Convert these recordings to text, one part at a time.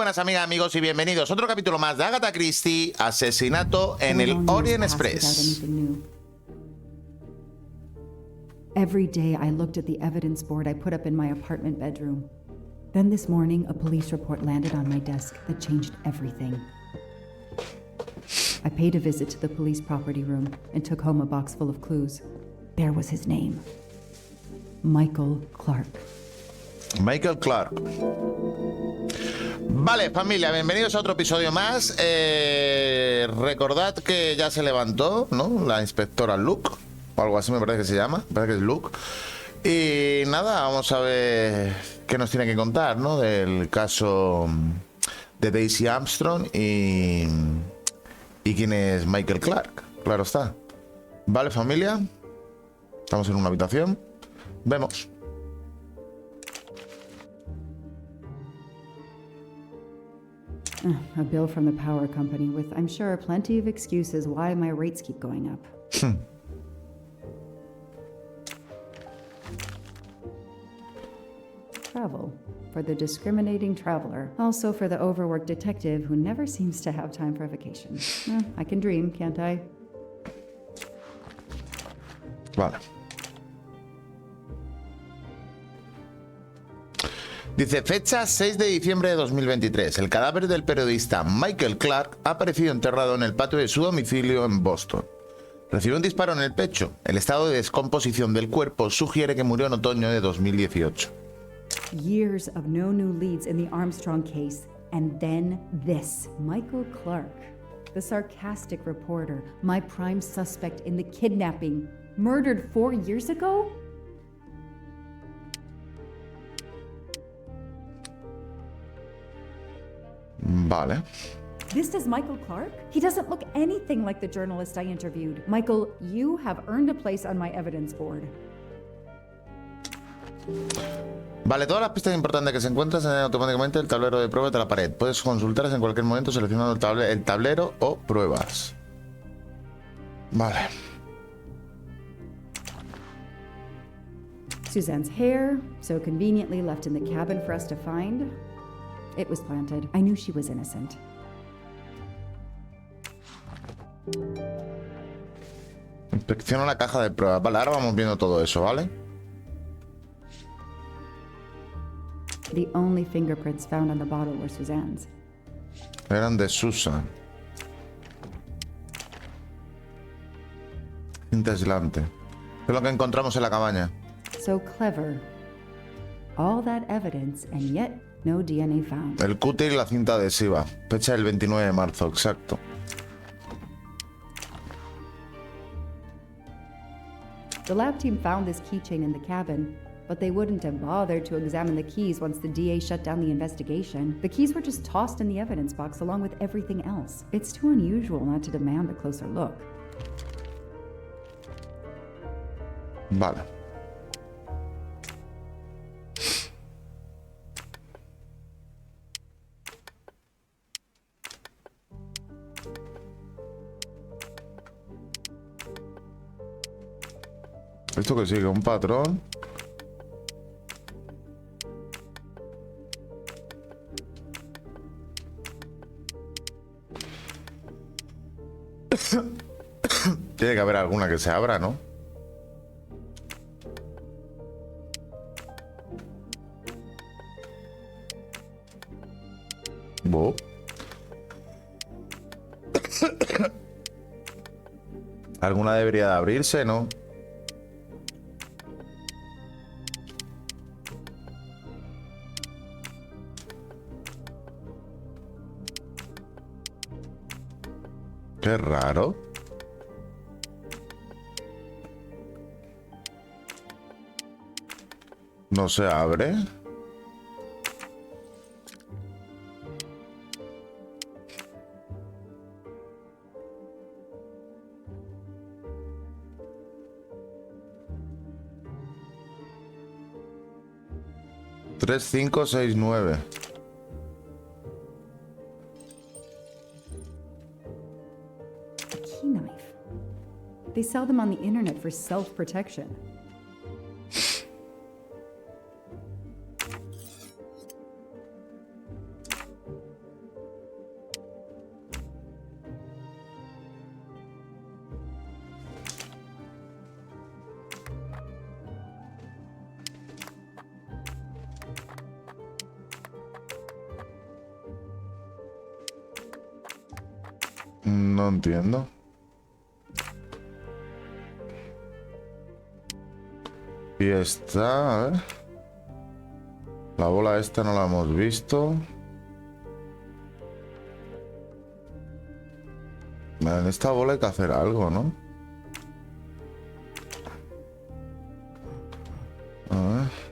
buenas amigas, amigos y bienvenidos a otro capítulo más de Agatha Christie, Asesinato en el Orient Express. Every day I looked at the evidence board I put up in my apartment bedroom. Then this morning, a police report landed on my desk that changed everything. I paid a visit to the police property room and took home a box full of clues. There was his name. Michael Clark. Michael Clark. Vale, familia, bienvenidos a otro episodio más. Recordad que ya se levantó, ¿no? La inspectora Luke, o algo así me parece que se llama. Me parece que es Luke. Y nada, vamos a ver qué nos tiene que contar, ¿no? Del caso de Daisy Armstrong y quién es Michael Clark. Claro está. Vale, familia. Estamos en una habitación. Vemos. A bill from the power company with, I'm sure, plenty of excuses why my rates keep going up. Travel. For the discriminating traveler. Also for the overworked detective who never seems to have time for vacation. I can dream, can't I? Vale. Dice, fecha 6 de diciembre de 2023. El cadáver del periodista Michael Clark ha aparecido enterrado en el patio de su domicilio en Boston. Recibió un disparo en el pecho. El estado de descomposición del cuerpo sugiere que murió en otoño de 2018. Years of no new leads in the Armstrong case, and then this. Michael Clark, the sarcastic reporter, my prime suspect in the kidnapping, murdered 4 years ago? Vale. This is Michael Clark? He doesn't look anything like the journalist I interviewed. Michael, you have earned a place on my evidence board. Vale, todas las pistas importantes que se encuentran se añaden automáticamente el tablero de pruebas de la pared. Puedes consultarlas en cualquier momento seleccionando el tablero o pruebas. Vale. Suzanne's hair, so conveniently left in the cabin for us to find. It was planted. I knew she was innocent. Inspecciona la caja de pruebas. Vale, ahora vamos viendo todo eso, ¿vale? The only fingerprints found on the bottle were Suzanne's. Eran de Susan. Cinta aislante. Es lo que encontramos en la cabaña. So clever. All that evidence and yet no DNA found. El cúter y la cinta adhesiva. Fecha del 29 de marzo, exacto. The lab team found this keychain in the cabin, but they wouldn't have bothered to examine the keys once the DA shut down the investigation. The keys were just tossed in the evidence box along with everything else. It's too unusual not to demand a closer look. Vale. Esto que sigue, un patrón. Tiene que haber alguna que se abra, ¿no? Bo. Alguna debería de abrirse, ¿no? Qué raro. No se abre. Tres, cinco, seis, nueve. Key knife. They sell them on the internet for self-protection. No entiendo. Y está, a ver. La bola esta no la hemos visto. Vale, en esta bola hay que hacer algo, ¿no? A ver.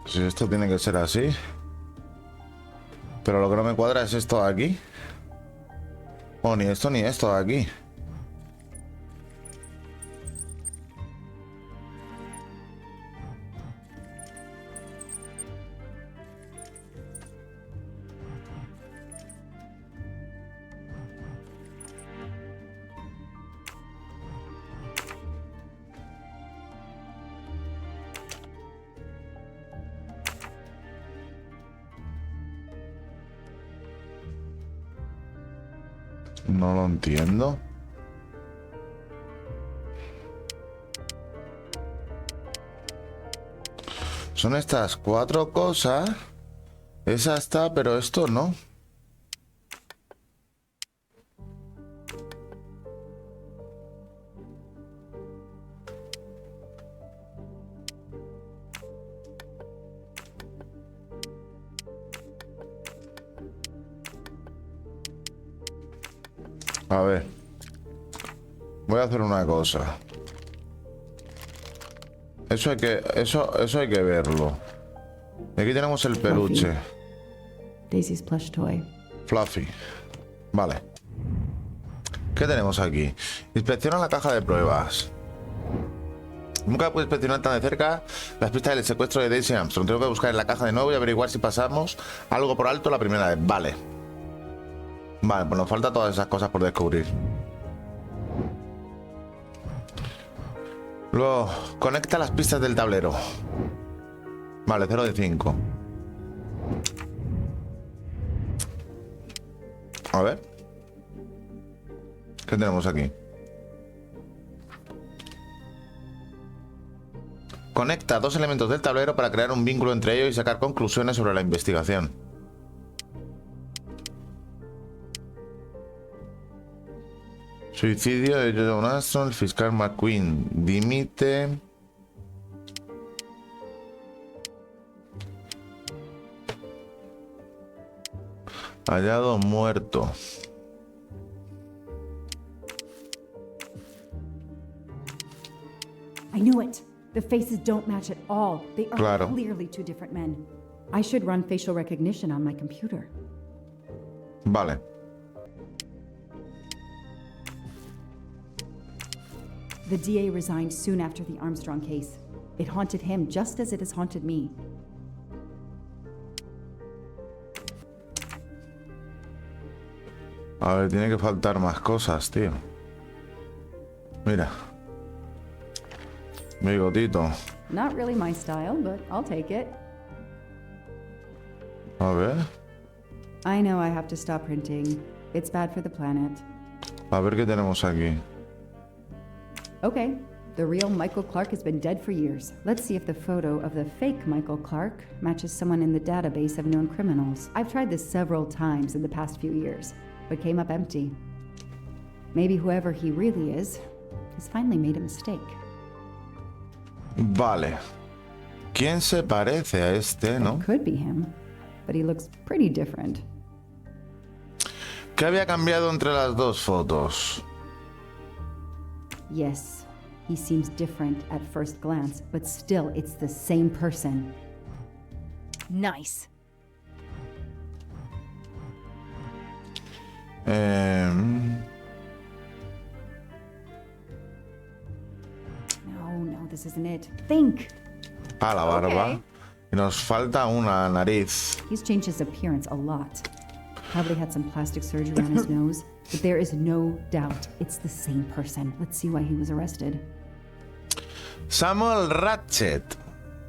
Si esto tiene que ser así. Pero lo que no me cuadra es esto de aquí. Oh, ni esto ni esto de aquí. No lo entiendo. Son estas 4 cosas. Esa está, pero esto no. A ver. Voy a hacer una cosa. Eso hay que verlo. Y aquí tenemos el peluche. Daisy's plush toy. Fluffy. Vale. ¿Qué tenemos aquí? Inspecciona la caja de pruebas. Nunca puedes inspeccionar tan de cerca las pistas del secuestro de Daisy Armstrong. Tengo que buscar en la caja de nuevo y averiguar si pasamos algo por alto la primera vez. Vale. Vale, pues nos falta todas esas cosas por descubrir. Luego, conecta las pistas del tablero. Vale, 0 de 5. A ver. ¿Qué tenemos aquí? Conecta 2 elementos del tablero para crear un vínculo entre ellos y sacar conclusiones sobre la investigación. Suicidio de John Armstrong, el fiscal McQueen dimite. Hallado muerto. I knew it. The faces don't match at all. They are clearly two different men. I should run facial recognition on my computer. Vale. The DA resigned soon after the Armstrong case. It haunted him just as it has haunted me. A ver, tiene que faltar más cosas, tío. Mira. Bigotito. Not really my style, but I'll take it. A ver. I know I have to stop printing. It's bad for the planet. A ver qué tenemos aquí. Okay, the real Michael Clark has been dead for years. Let's see if the photo of the fake Michael Clark matches someone in the database of known criminals. I've tried this several times in the past few years, but came up empty. Maybe whoever he really is has finally made a mistake. Vale. ¿Quién se parece a este, no? It could be him, but he looks pretty different. ¿Qué había cambiado entre las dos fotos? Yes, he seems different at first glance, but still it's the same person. Nice. No, this This isn't it. Think. Ah, la barba. Okay. Y nos falta una nariz. He's changed his appearance a lot. Probably had some plastic surgery on his nose, but there is no doubt it's the same person. Let's see why he was arrested. Samuel Ratchet,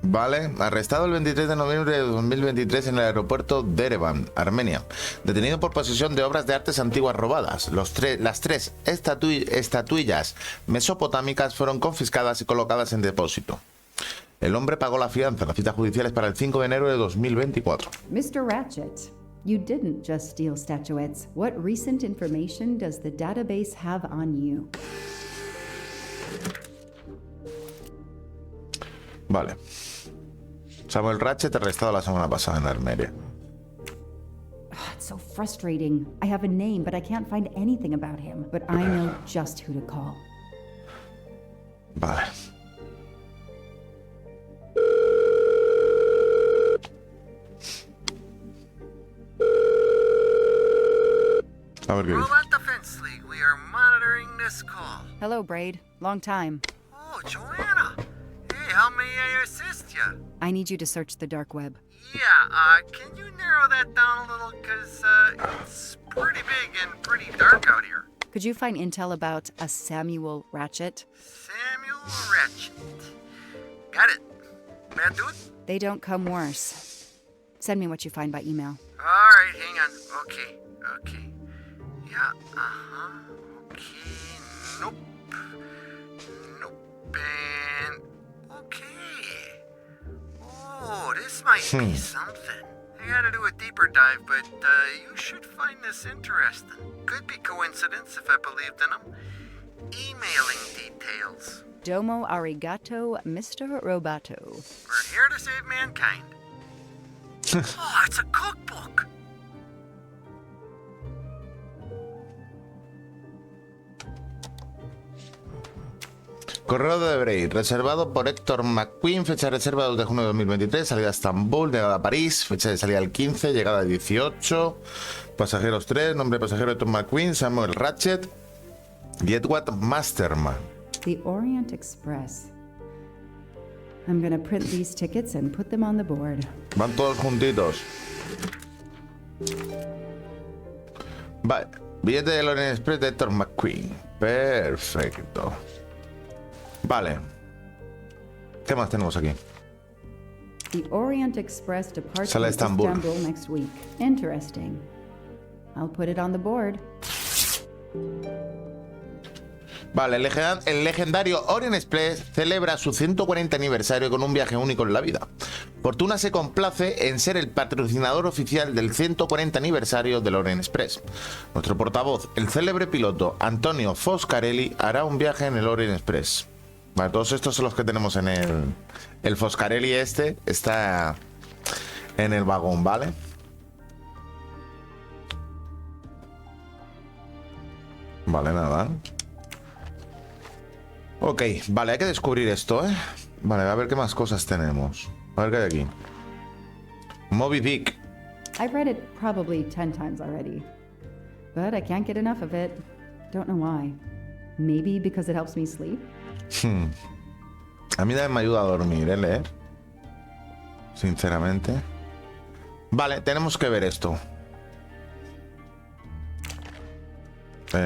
¿vale? Arrestado el 23 de noviembre de 2023 en el aeropuerto de Ereván, Armenia. Detenido por posesión de obras de artes antiguas robadas. Las tres estatuillas mesopotámicas fueron confiscadas y colocadas en depósito. El hombre pagó la fianza. La cita judicial es para el 5 de enero de 2024. Mr. Ratchet, you didn't just steal statuettes. What recent information does the database have on you? Vale. Samuel Ratchet arrestado la semana pasada en Armenia. It's so frustrating. I have a name, but I can't find anything about him. But I know just who to call. Vale. A ver qué dice. Robot Defense League, we are monitoring this call. Hello, Braid. Long time. Oh, Joanna. Hey, how may I assist you? I need you to search the dark web. Yeah, can you narrow that down a little? Because it's pretty big and pretty dark out here. Could you find intel about a Samuel Ratchet? Samuel Ratchet. Got it. May I do it? They don't come worse. Send me what you find by email. All right, hang on. Okay. Yeah, okay. Nope. And okay. Oh, this might be something. I gotta do a deeper dive, but you should find this interesting. Could be coincidence if I believed in them. Emailing details. Domo arigato, Mr. Roboto. We're here to save mankind. Oh, it's a cookbook. Correo de Braid, reservado por Héctor McQueen, fecha de reserva 2 de junio de 2023, salida a Estambul, llegada a París, fecha de salida el 15, llegada el 18, pasajeros 3, nombre de pasajero Héctor McQueen, Samuel Ratchet y Edward Masterman. The Orient Express. I'm gonna print these tickets and put them on the board. Van todos juntitos. Vale, billete del Orient Express de Héctor McQueen. Perfecto. Vale. ¿Qué más tenemos aquí? The Orient Express departs Sale from Estambul. Istanbul next week. Interesting. I'll put it on the board. Vale, el legendario Orient Express celebra su 140 aniversario con un viaje único en la vida. Fortuna se complace en ser el patrocinador oficial del 140 aniversario del Orient Express. Nuestro portavoz, el célebre piloto Antonio Foscarelli, hará un viaje en el Orient Express. Vale, todos estos son los que tenemos en el Foscarelli este está en el vagón, ¿vale? Vale, nada. Ok, vale, hay que descubrir esto, ¿eh? Vale, a ver qué más cosas tenemos. A ver qué hay aquí. Moby Dick. I've read it probably 10 times already. But I can't get enough of it. Don't know why. Maybe because it helps me sleep? A mí también me ayuda a dormir, leer. Sinceramente. Vale, tenemos que ver esto.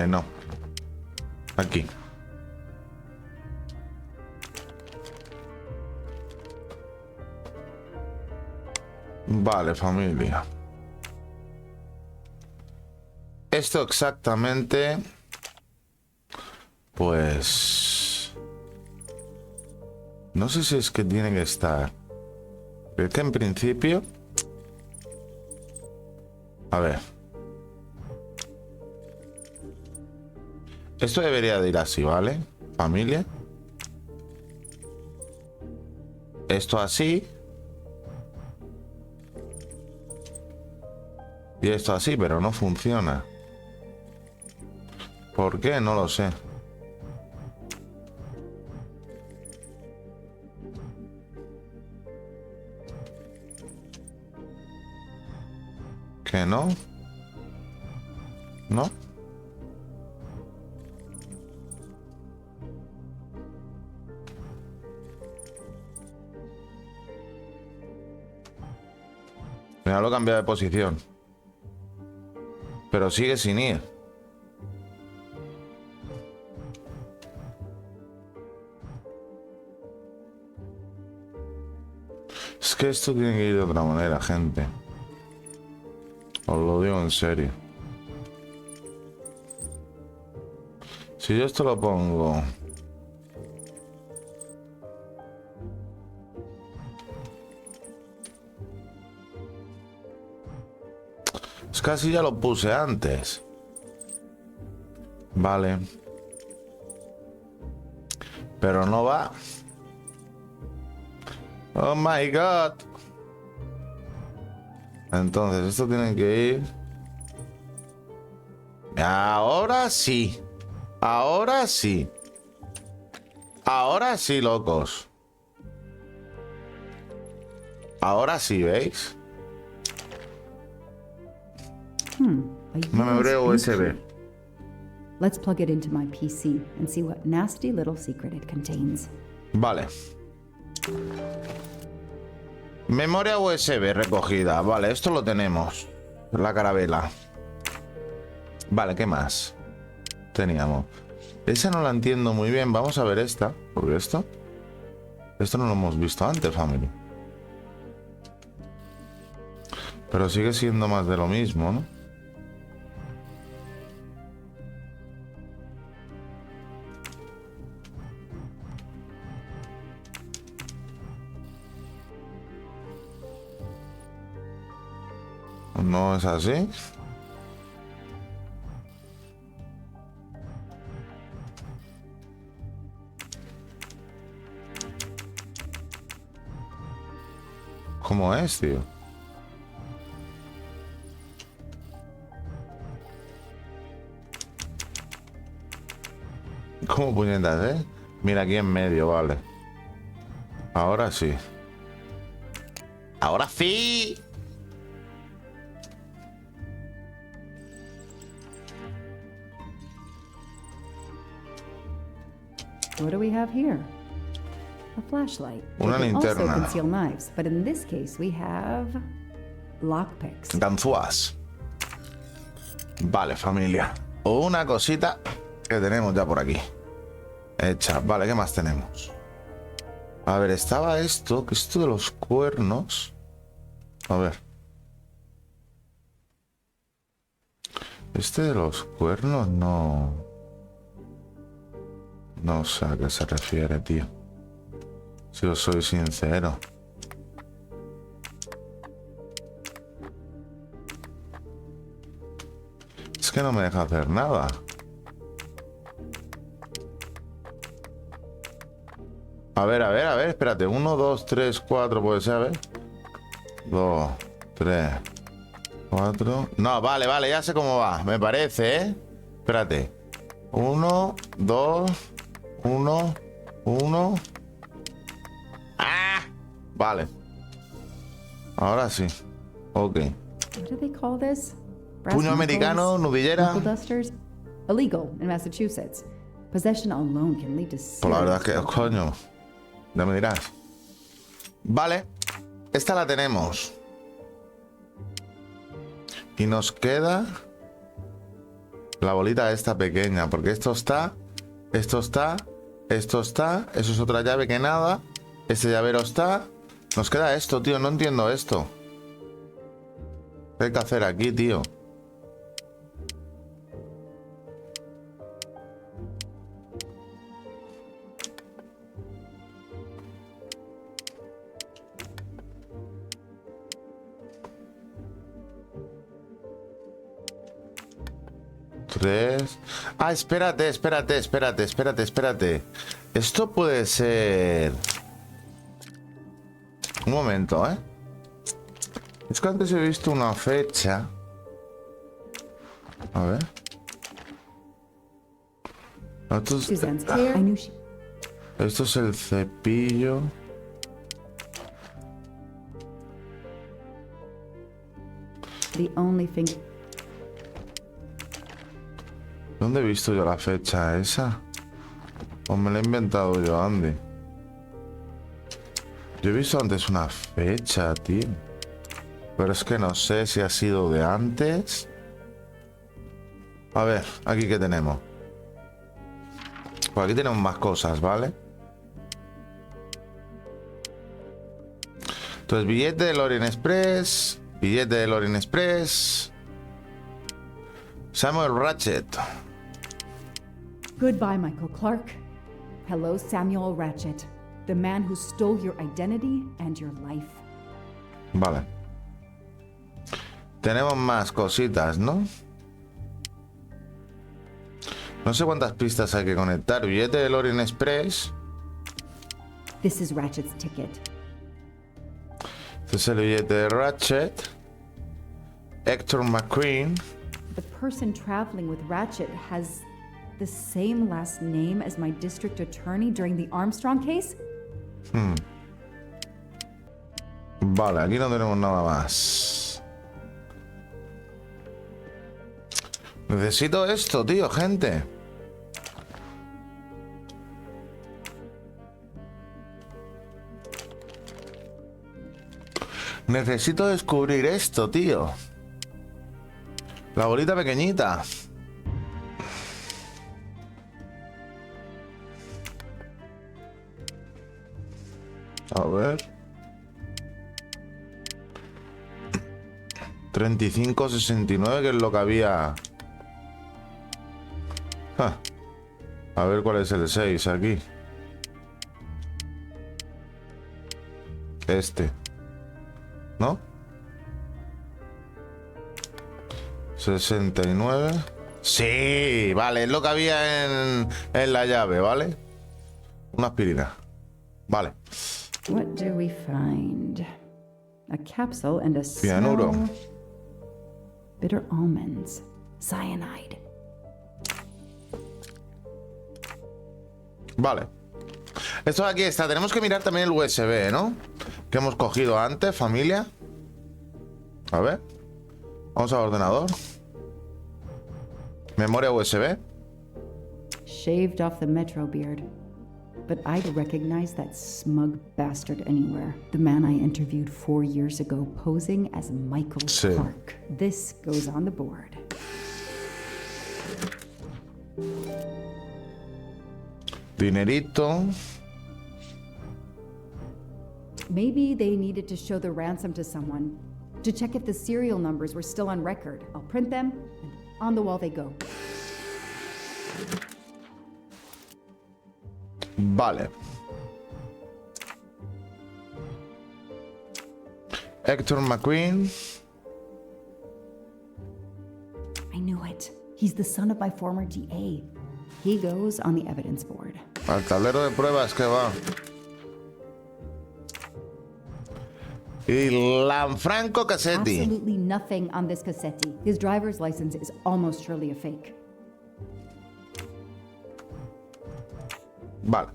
No. Aquí. Vale, familia. Esto exactamente... Pues... No sé si es que tiene que estar... Es que en principio... A ver. Esto debería de ir así, ¿vale? Familia. Esto así. Y esto así, pero no funciona. ¿Por qué? No lo sé. ¿Que no? ¿No? final lo cambia de posición. Pero sigue sin ir. Es que esto tiene que ir de otra manera, gente. Os lo digo en serio. Si yo esto lo pongo... Es que así ya lo puse antes. Vale. Pero no va. Oh my god. Entonces esto tiene que ir. Ahora sí. Ahora sí. Ahora sí, locos. Ahora sí, ¿veis? Memoria USB. Let's plug it into my PC and see what nasty little secret it contains. Vale. Memoria USB recogida. Vale, esto lo tenemos. La carabela. Vale, ¿qué más teníamos? Esa no la entiendo muy bien. Vamos a ver esta. Porque esto no lo hemos visto antes, family. Pero sigue siendo más de lo mismo, ¿no? ¿No es así? ¿Cómo es, tío? ¿Cómo puñetas, eh? Mira, aquí en medio, vale. Ahora sí. ¡Ahora sí! What do we have here? A flashlight. Una They can also linterna. conceal knives, but in this case we have lockpicks. Ganzúas. Vale, familia. Una cosita que tenemos ya por aquí. Hecha. Vale, ¿qué más tenemos? A ver, estaba esto, que esto de los cuernos. A ver. Este de los cuernos no... No sé a qué se refiere, tío. Si os soy sincero. Es que no me deja hacer nada. A ver, espérate. 1, 2, 3, 4, puede ser, a ver. 2, 3, 4. No, vale, ya sé cómo va. Me parece, ¿eh? Espérate. 1, 2, 1. ¡Ah! Vale. Ahora sí. Ok. What do they call this? Brass Puño americano, knuckles? nudillera. Knuckle dusters? Illegal in Massachusetts. Possession alone can lead to Pues la verdad es que, serious coño, ya me dirás. Vale, esta la tenemos. Y nos queda la bolita esta pequeña, porque esto está, eso es otra llave que nada, este llavero está. Nos queda esto, tío, no entiendo esto. ¿Qué hay que hacer aquí, tío? Ah, espérate. Esto puede ser... Un momento, ¿eh? Es que antes he visto una fecha. A ver. Suzanne's hair. I knew she... Esto es el cepillo. The only thing... ¿Dónde he visto yo la fecha esa? ¿O me la he inventado yo, Andy? Yo he visto antes una fecha, tío. Pero es que no sé si ha sido de antes. A ver, aquí que tenemos. Por aquí tenemos más cosas, ¿vale? Entonces, billete del Orient Express. Billete del Orient Express. Samuel Ratchet. Goodbye, Michael Clark. Hello, Samuel Ratchet, the man who stole your identity and your life. Vale. Tenemos más cositas, ¿no? No sé cuántas pistas hay que conectar. Billete del Orient Express. This is Ratchet's ticket. Este es el billete de Ratchet. Hector McQueen. The person traveling with Ratchet has the same last name as my district attorney during the Armstrong case? Vale, aquí no tenemos nada más. Necesito esto, tío, gente. Necesito descubrir esto, tío. La bolita pequeñita. A ver. 3569, que es lo que había. Ah. A ver cuál es el 6 aquí. Este. ¿No? 69. Sí, vale, es lo que había en la llave, ¿vale? Una aspirina. Vale. What do we find? A capsule and a Cianuro. smell. Bitter almonds. Cyanide. Vale. Esto de aquí está. Tenemos que mirar también el USB, ¿no? Que hemos cogido antes, familia. A ver. Vamos al ordenador. Memoria USB. Shaved off the Metro beard. But I'd recognize that smug bastard anywhere. The man I interviewed 4 years ago posing as Michael Sí. Clark. This goes on the board. Dinerito. Maybe they needed to show the ransom to someone to check if the serial numbers were still on record. I'll print them, and on the wall they go. Vale. Hector McQueen. I knew it. He's the son of my former DA. He goes on the evidence board. Al tablero de pruebas que va. Y Lanfranco Cassetti. Absolutely nothing on this Cassetti. His driver's license is almost surely a fake. Vale.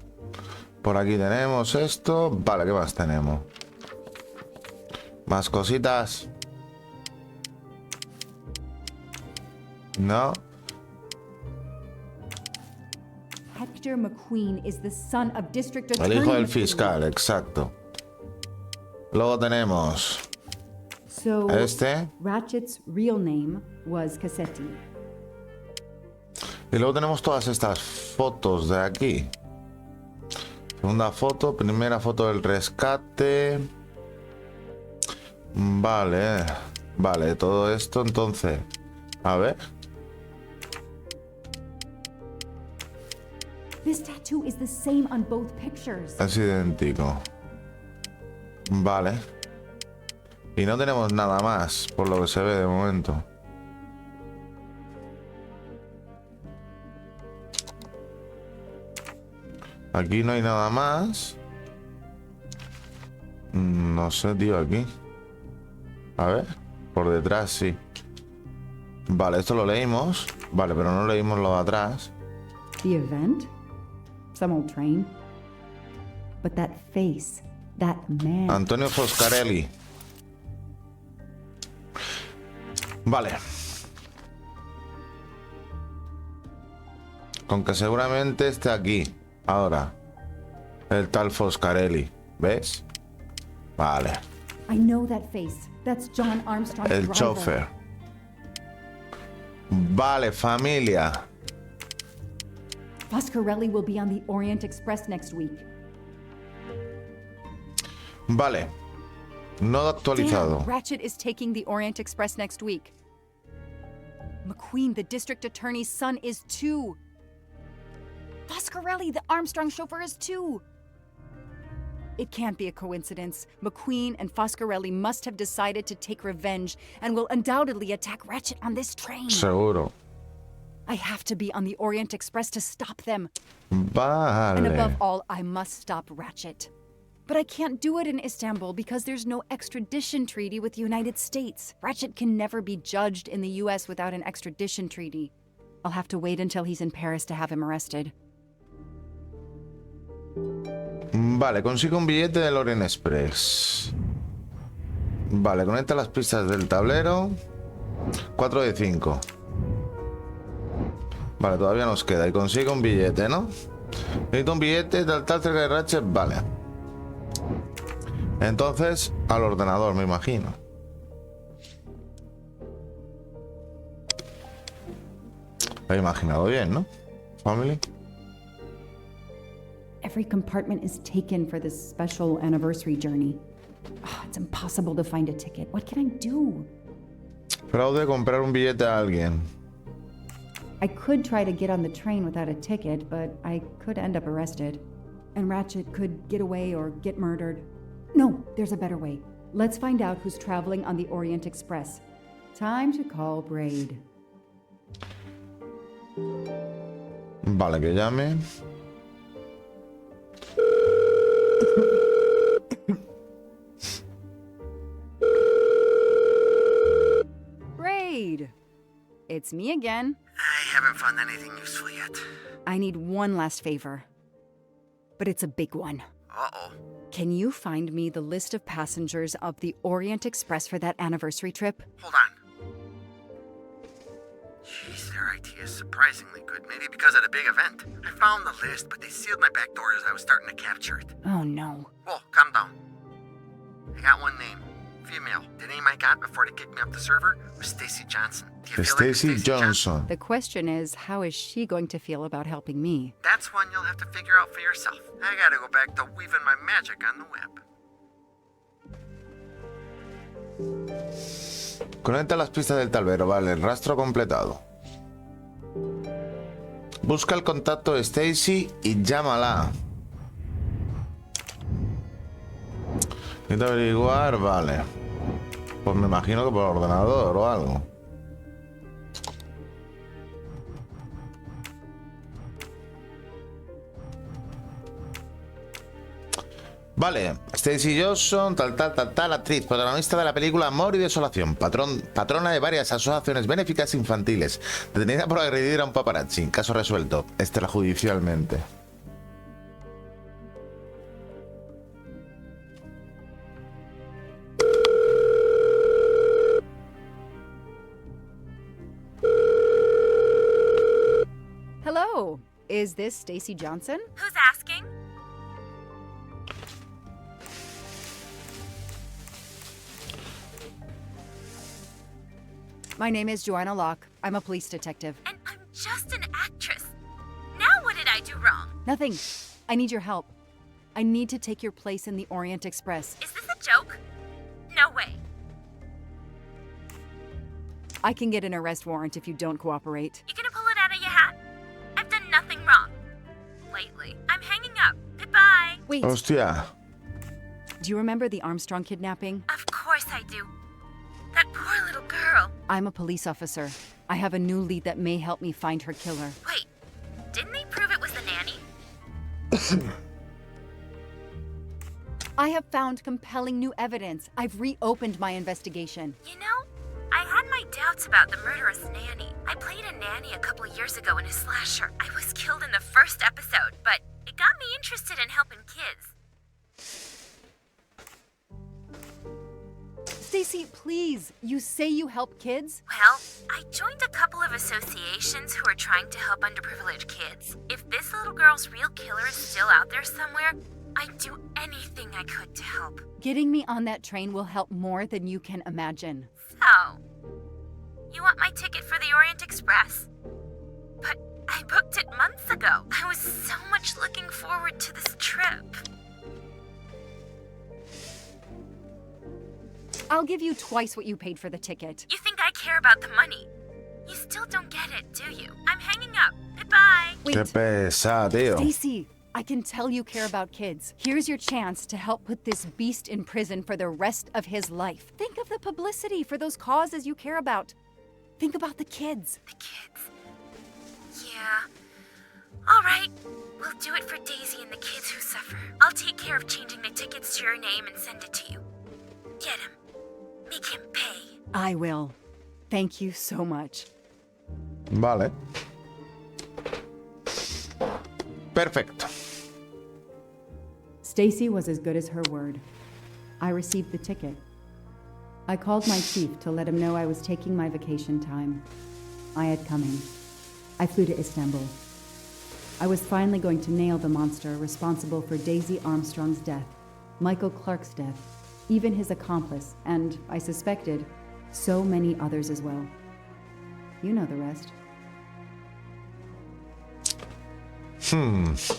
Por aquí tenemos esto. Vale, ¿qué más tenemos? Más cositas. No. Hector McQueen is the son of District El Attorney hijo del McQueen. fiscal, exacto. Luego tenemos So, este. Ratchet's real name was Cassetti. Y luego tenemos todas estas fotos de aquí. Segunda foto, primera foto del rescate. Vale. Vale, todo esto entonces. A ver. This tattoo is the same on both pictures. Es idéntico. Vale. Y no tenemos nada más, por lo que se ve de momento. Aquí no hay nada más. No sé, tío, aquí. A ver. Por detrás, sí. Vale, esto lo leímos. Vale, pero no leímos lo de atrás. The event? Some old train. But that face, that man. Antonio Foscarelli. Vale. Con que seguramente esté aquí. Ahora. El tal Foscarelli. ¿Ves? Vale. I know that face. That's John Armstrong's El driver. chofer. Vale, familia. Foscarelli will be on the Orient Express next week. Vale. No actualizado. Damn, Ratchet is taking the Orient Express next week. McQueen, the district attorney's son, is too. Foscarelli, the Armstrong chauffeur, is too. It can't be a coincidence. McQueen and Foscarelli must have decided to take revenge and will undoubtedly attack Ratchet on this train. Seguro. I have to be on the Orient Express to stop them. Vale. And above all, I must stop Ratchet. But I can't do it in Istanbul because there's no extradition treaty with the United States. Ratchet can never be judged in the US without an extradition treaty. I'll have to wait until he's in Paris to have him arrested. Vale, consigo un billete del Orient Express. Vale, conecta las pistas del tablero. 4 de 5. Vale, todavía nos queda. Y consigo un billete, ¿no? Necesito un billete tal cerca de Ratchet. Vale. Entonces, al ordenador, me imagino. Lo he imaginado bien, ¿no? Family. Every compartment is taken for this special anniversary journey. It's impossible to find a ticket. What can I do? Fraude, comprar un billete a alguien. I could try to get on the train without a ticket, but I could end up arrested. And Ratchet could get away or get murdered. No, there's a better way. Let's find out who's traveling on the Orient Express. Time to call Braid. Vale, que llame. Braid! It's me again. I haven't found anything useful yet. I need one last favor. But it's a big one. Uh-oh. Can you find me the list of passengers of the Orient Express for that anniversary trip? Hold on. Jeez, their IT is surprisingly good. Maybe because of the big event. I found the list, but they sealed my back door as I was starting to capture it. Oh no. Whoa, calm down. I got one name. Female. The name I got before they kicked me off the server was Stacy Johnson. Do you feel like Stacy Stacey Johnson. The question is, how is she going to feel about helping me? That's one you'll have to figure out for yourself. I gotta go back to weaving my magic on the web. Conecta las pistas del tablero. Vale, el rastro completado. Busca el contacto de Stacy y llámala. Necesito averiguar, vale. Pues me imagino que por ordenador o algo. Vale, Stacy Johnson, tal, actriz, protagonista de la película Amor y Desolación, patrona de varias asociaciones benéficas infantiles, detenida por agredir a un paparazzi, caso resuelto, extrajudicialmente. Hello, is this Stacy Johnson? Who's asking? My name is Joanna Locke. I'm a police detective. And I'm just an actress. Now what did I do wrong? Nothing. I need your help. I need to take your place in the Orient Express. Is this a joke? No way. I can get an arrest warrant if you don't cooperate. You gonna pull it out of your hat? I've done nothing wrong. Lately. I'm hanging up. Goodbye. Wait, Hostia. do you remember the Armstrong kidnapping? Of course I do. That poor little girl. I'm a police officer. I have a new lead that may help me find her killer. Wait, didn't they prove it was the nanny? I have found compelling new evidence. I've reopened my investigation. You know, I had my doubts about the murderous nanny. I played a nanny a couple years ago in a slasher. I was killed in the first episode, but it got me interested in helping kids. Stacy, please. You say you help kids? Well, I joined a couple of associations who are trying to help underprivileged kids. If this little girl's real killer is still out there somewhere, I'd do anything I could to help. Getting me on that train will help more than you can imagine. So, you want my ticket for the Orient Express? But I booked it months ago. I was so much looking forward to this trip. I'll give you twice what you paid for the ticket. You think I care about the money? You still don't get it, do you? I'm hanging up. Goodbye. Wait, Qué pesado, tío. Stacy, I can tell you care about kids. Here's your chance to help put this beast in prison for the rest of his life. Think of the publicity for those causes you care about. Think about the kids. The kids. Yeah. All right. We'll do it for Daisy and the kids who suffer. I'll take care of changing the tickets to your name and send it to you. Get him. Make him pay. I will. Thank you so much. Vale. Perfecto. Stacy was as good as her word. I received the ticket. I called my chief to let him know I was taking my vacation time. I had coming. I flew to Istanbul. I was finally going to nail the monster responsible for Daisy Armstrong's death, Michael Clark's death, even his accomplice, and, I suspected, so many others as well. You know the rest.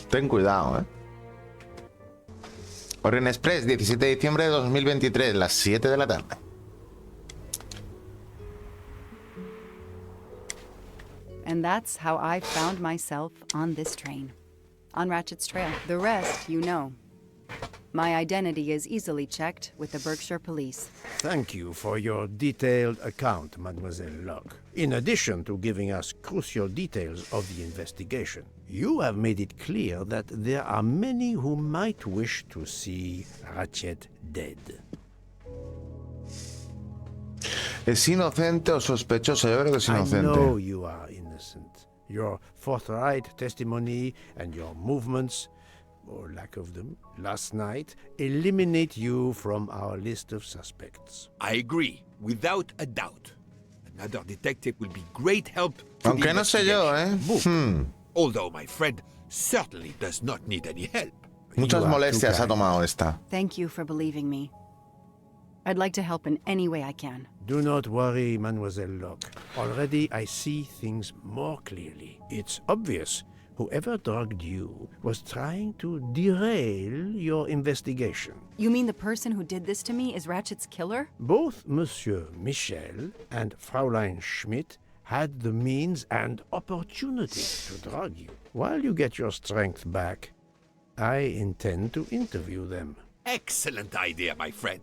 Ten cuidado, ¿eh? Orient Express, 17 de diciembre de 2023, las 7 de la tarde. And that's how I found myself on this train. On Ratchet's trail. The rest, you know. My identity is easily checked with the Berkshire Police. Thank you for your detailed account, Mademoiselle Locke. In addition to giving us crucial details of the investigation, you have made it clear that there are many who might wish to see Ratchet dead. ¿Es inocente o sospechoso? Yo creo que es I inocente. know you are innocent. Your forthright testimony and your movements, or lack of them, last night eliminate you from our list of suspects. I agree, without a doubt. Another detective will be great help to Aunque the no sé yo, investigation. ¿eh? Although my friend certainly does not need any help. Muchas You are molestias too ha kind. tomado esta. Thank you for believing me. I'd like to help in any way I can. Do not worry, Mademoiselle Locke. Already I see things more clearly. It's obvious whoever drugged you was trying to derail your investigation. You mean the person who did this to me is Ratchet's killer? Both Monsieur Michel and Fraulein Schmidt had the means and opportunity to drug you. While you get your strength back, I intend to interview them. Excellent idea, my friend.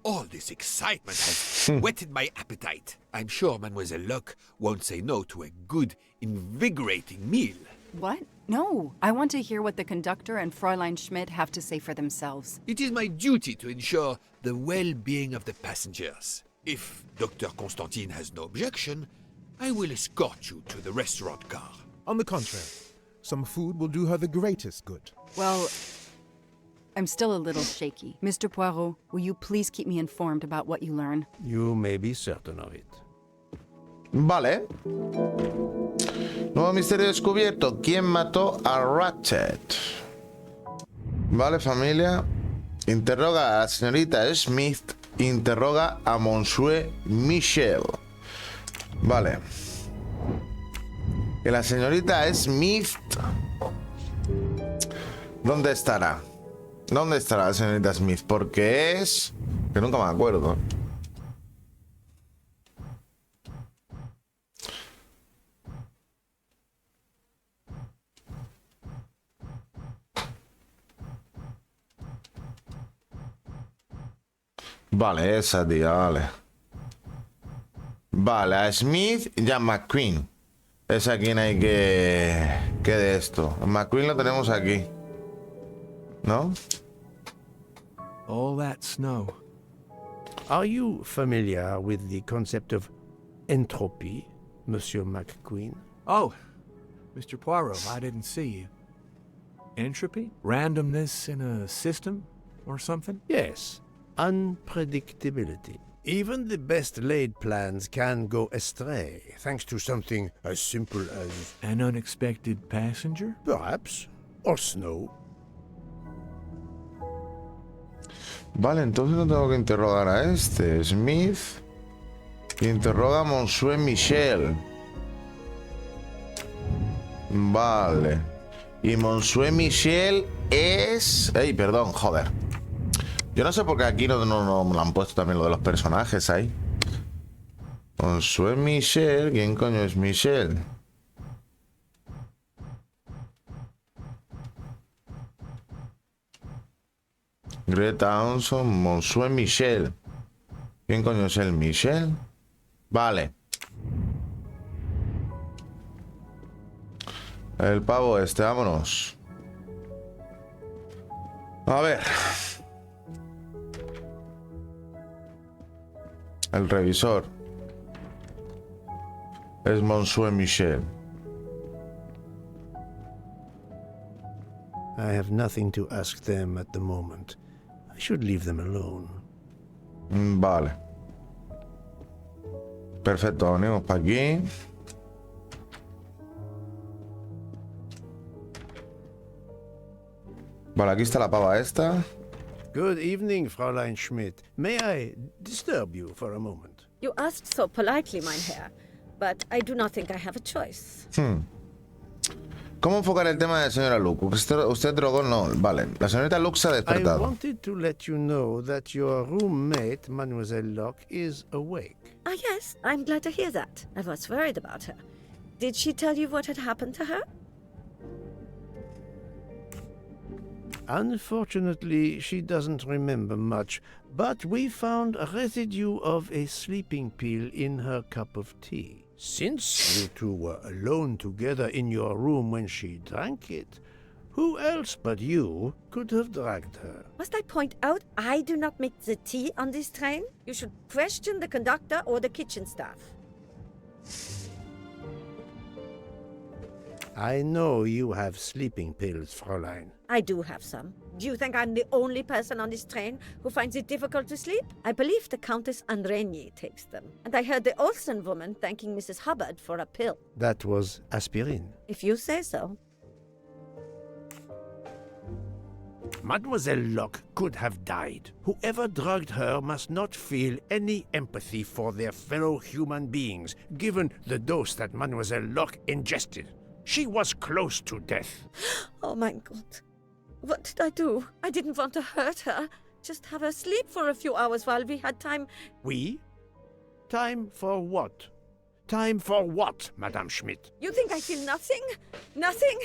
All this excitement has whetted my appetite. I'm sure Mademoiselle Locke won't say no to a good, invigorating meal. What? No. I want to hear what the conductor and Fräulein Schmidt have to say for themselves. It is my duty to ensure the well-being of the passengers. If Dr. Constantine has no objection, I will escort you to the restaurant car. On the contrary, some food will do her the greatest good. Well, I'm still a little shaky. Mr. Poirot, will you please keep me informed about what you learn? You may be certain of it. Vale. Nuevo misterio descubierto. ¿Quién mató a Ratchet? Vale, familia. Interroga a la señorita Smith. Interroga a Monsieur Michel. Vale. Que la señorita Smith... ¿Dónde estará? ¿Dónde estará la señorita Smith? Porque es... que nunca me acuerdo. Vale, esa tía, vale. Vale, a Smith y a McQueen. Es a quien hay que de esto. A McQueen lo tenemos aquí. ¿No? All that snow. Are you familiar with the concept of entropy, Monsieur McQueen? Oh, Mr. Poirot, I didn't see you. Entropy? Randomness in a system or something? Yes, unpredictability. Even the best laid plans can go astray, thanks to something as simple as, An unexpected passenger? perhaps, or snow. Vale, entonces no tengo que interrogar a este. Smith. Y interroga a Monsieur Michel. Vale. Y Monsieur Michel es... Ey, perdón, joder. Yo no sé por qué aquí no me lo han puesto también lo de los personajes ahí. Monsieur Michel. ¿Quién coño es Michel? Greta Townsend, Monsieur Michel. ¿Quién coño es el Michel? Vale. El pavo este, vámonos. A ver. El revisor. Es Monsieur Michel. I have nothing to ask them at the moment. I should leave them alone. Vale. Perfecto, venimos para aquí. Vale, aquí está la pava esta. Good evening, Fräulein Schmidt. May I disturb you for a moment? You asked so politely, mein Herr, but I do not think I have a choice. ¿Cómo enfocar el tema de señora Luke? Usted drogó, no. Vale, la señorita Luke se ha I despertado. wanted to let you know that your roommate, Mademoiselle Locke, is awake. Ah, yes, I'm glad to hear that. I was worried about her. Did she tell you what had happened to her? Unfortunately, she doesn't remember much, but we found a residue of a sleeping pill in her cup of tea. Since you two were alone together in your room when she drank it, who else but you could have dragged her? Must I point out I do not make the tea on this train? You should question the conductor or the kitchen staff. I know you have sleeping pills, Fräulein. I do have some. Do you think I'm the only person on this train who finds it difficult to sleep? I believe the Countess Andreni takes them. And I heard the Olsen woman thanking Mrs. Hubbard for a pill. That was aspirin. If you say so. Mademoiselle Locke could have died. Whoever drugged her must not feel any empathy for their fellow human beings, given the dose that Mademoiselle Locke ingested. She was close to death. Oh my God. What did I do? I didn't want to hurt her. Just have her sleep for a few hours while we had time. We? Time for what? Time for what, Madame Schmidt? You think I feel nothing? Nothing?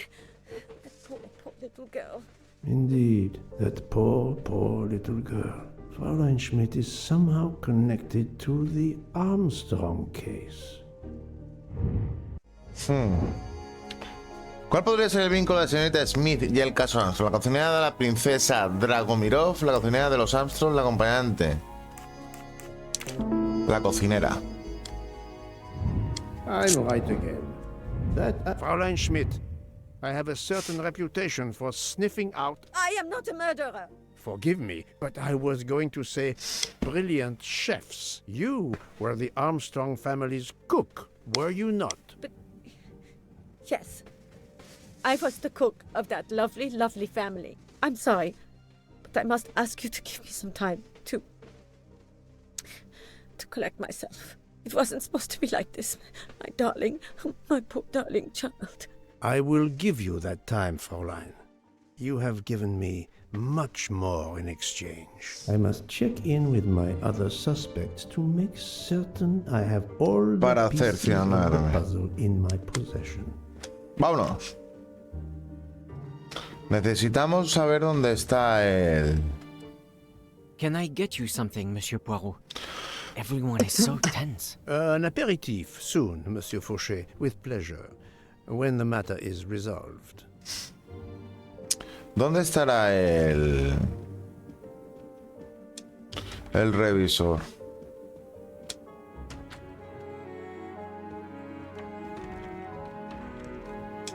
That poor little girl. Indeed, that poor little girl. Fräulein Schmidt is somehow connected to the Armstrong case. ¿Cuál podría ser el vínculo de la señorita Smith y el caso Armstrong? La cocinera de la princesa Dragomirov, la cocinera de los Armstrong, la acompañante. La cocinera. I'm right again. Fräulein Schmidt, I have a certain reputation for sniffing out... I am not a murderer. Forgive me, but I was going to say brilliant chefs. You were the Armstrong family's cook, were you not? But... yes. I was the cook of that lovely, lovely family. I'm sorry, but I must ask you to give me some time to collect myself. It wasn't supposed to be like this, my darling, my poor darling child. I will give you that time, Fräulein. You have given me much more in exchange. I must check in with my other suspects to make certain I have all the pieces of the puzzle in my possession. Vámonos. Necesitamos saber dónde está el... Can I get you something, Monsieur Poirot? Everyone is so tense. An aperitif soon, Monsieur Fauchet, with pleasure, when the matter is resolved. ¿Dónde estará el revisor?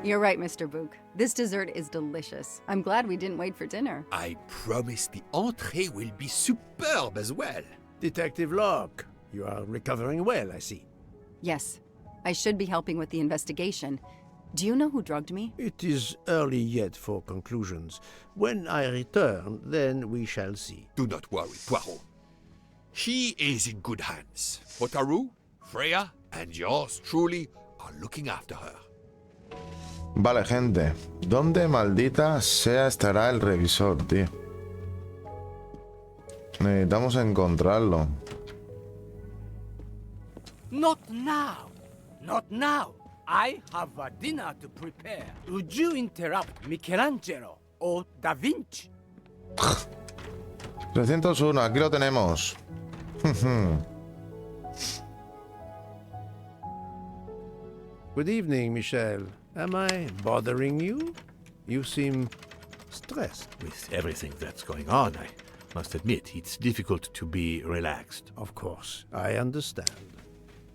You're right, Mr. Book. This dessert is delicious. I'm glad we didn't wait for dinner. I promise the entrée will be superb as well. Detective Locke, you are recovering well, I see. Yes, I should be helping with the investigation. Do you know who drugged me? It is early yet for conclusions. When I return, then we shall see. Do not worry, Poirot. She is in good hands. Potarou, Freya, and yours truly are looking after her. Vale, gente. ¿Dónde maldita sea estará el revisor, tío? Necesitamos encontrarlo. Not now. Not now. I have a dinner to prepare. Would you interrupt Michelangelo or Da Vinci? 301, aquí lo tenemos. Good evening, Michel. Am I bothering you? You seem stressed. With everything that's going on, I must admit it's difficult to be relaxed. Of course, I understand.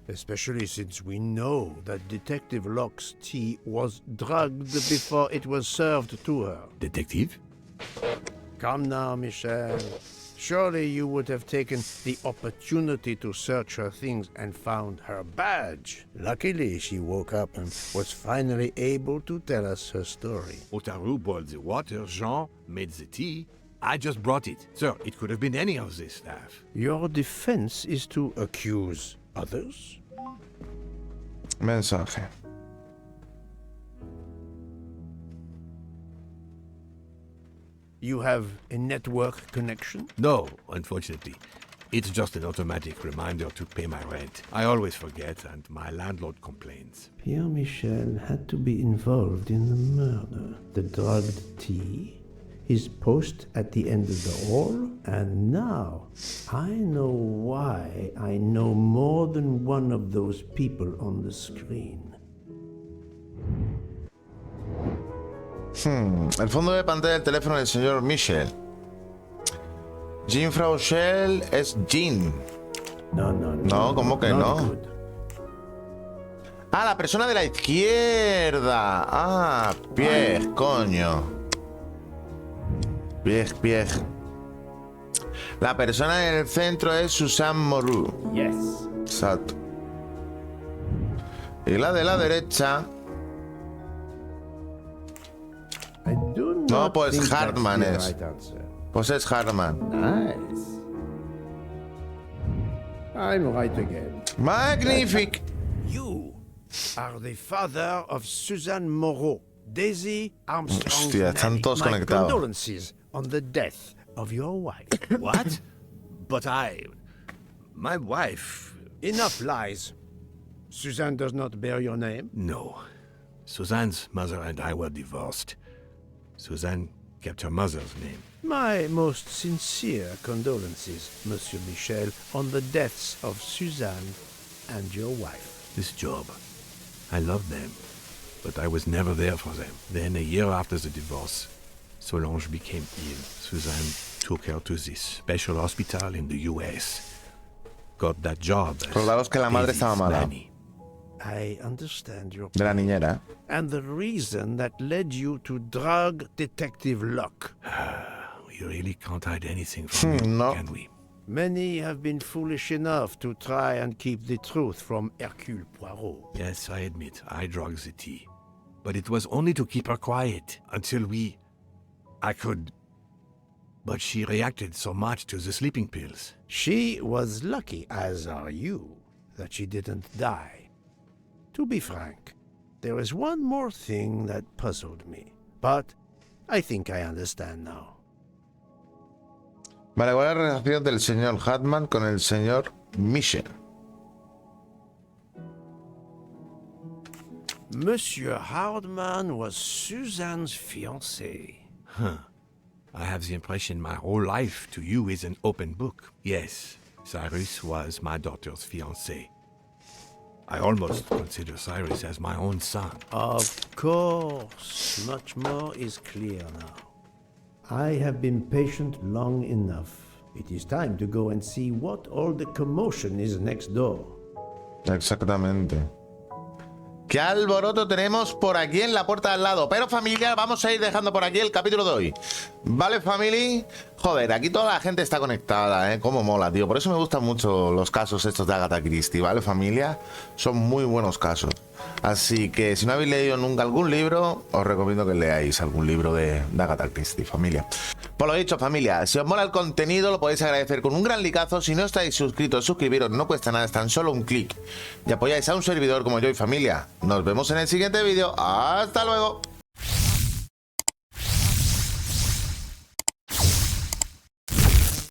Especially since we know that Detective Locke's tea was drugged before it was served to her. Detective? Come now, Michel. Surely you would have taken the opportunity to search her things and found her badge. Luckily, she woke up and was finally able to tell us her story. Otaru boiled the water, Jean made the tea. I just brought it. Sir, it could have been any of the staff. Your defense is to accuse others? Mensaje. You have a network connection? No, unfortunately. It's just an automatic reminder to pay my rent. I always forget, and my landlord complains. Pierre Michel had to be involved in the murder. The drugged tea, his post at the end of the hall, and now I know why I know more than one of those people on the screen. El fondo de pantalla del teléfono del señor Michel. Jean Frauchel es Jean. No, ¿cómo que no? Good. Ah, la persona de la izquierda. Ah, Pierre, coño. Pierre. La persona en el centro es Suzanne Moreau. Yes. Exacto. Y la de la derecha. I do No, not pues think that's Hartman the es. right answer. Pues es Hartman. Nice. I'm right again. Magnífico. You are the father of Suzanne Moreau, Daisy Armstrong. Hostia, están todos My conectados. condolences on the death of your wife. What? But my wife... Enough lies. Suzanne does not bear your name? No. Suzanne's mother and I were divorced. Suzanne kept her mother's name. My most sincere condolences, Monsieur Michel, on the deaths of Suzanne and your wife. This job, I loved them, but I was never there for them. Then, a year after the divorce, Solange became ill. Suzanne took her to this special hospital in the US. Got that job as Recordaros que la madre Daisy's estaba mala. nanny. I understand your De la pain. niñera. And the reason that led you to drug Detective Locke. We really can't hide anything from you, no. can we? Many have been foolish enough to try and keep the truth from Hércules Poirot. Yes, I admit, I drugged the tea. But it was only to keep her quiet until I could... But she reacted so much to the sleeping pills. She was lucky, as are you, that she didn't die. To be frank, there is one more thing that puzzled me, but I think I understand now. Vale, ¿cuál es la relación del señor Hartman con el señor Michel? Monsieur Hartman was Suzanne's fiancé. Huh. I have the impression my whole life to you is an open book. Yes, Cyrus was my daughter's fiancé. I almost consider Cyrus as my own son. Of course, much more is clear now. I have been patient long enough. It is time to go and see what all the commotion is next door. Exactamente. qué alboroto tenemos por aquí en la puerta de al lado. Pero familia, vamos a ir dejando por aquí el capítulo de hoy. ¿Vale, family? Joder, aquí toda la gente está conectada, ¿eh? Cómo mola, tío. Por eso me gustan mucho los casos estos de Agatha Christie, ¿vale, familia? Son muy buenos casos. Así que si no habéis leído nunca algún libro, os recomiendo que leáis algún libro de Agatha Christie, familia. Por lo dicho, familia, si os mola el contenido lo podéis agradecer con un gran likeazo. Si no estáis suscritos, suscribiros, no cuesta nada, es tan solo un clic. Y apoyáis a un servidor como yo y familia. Nos vemos en el siguiente vídeo. ¡Hasta luego!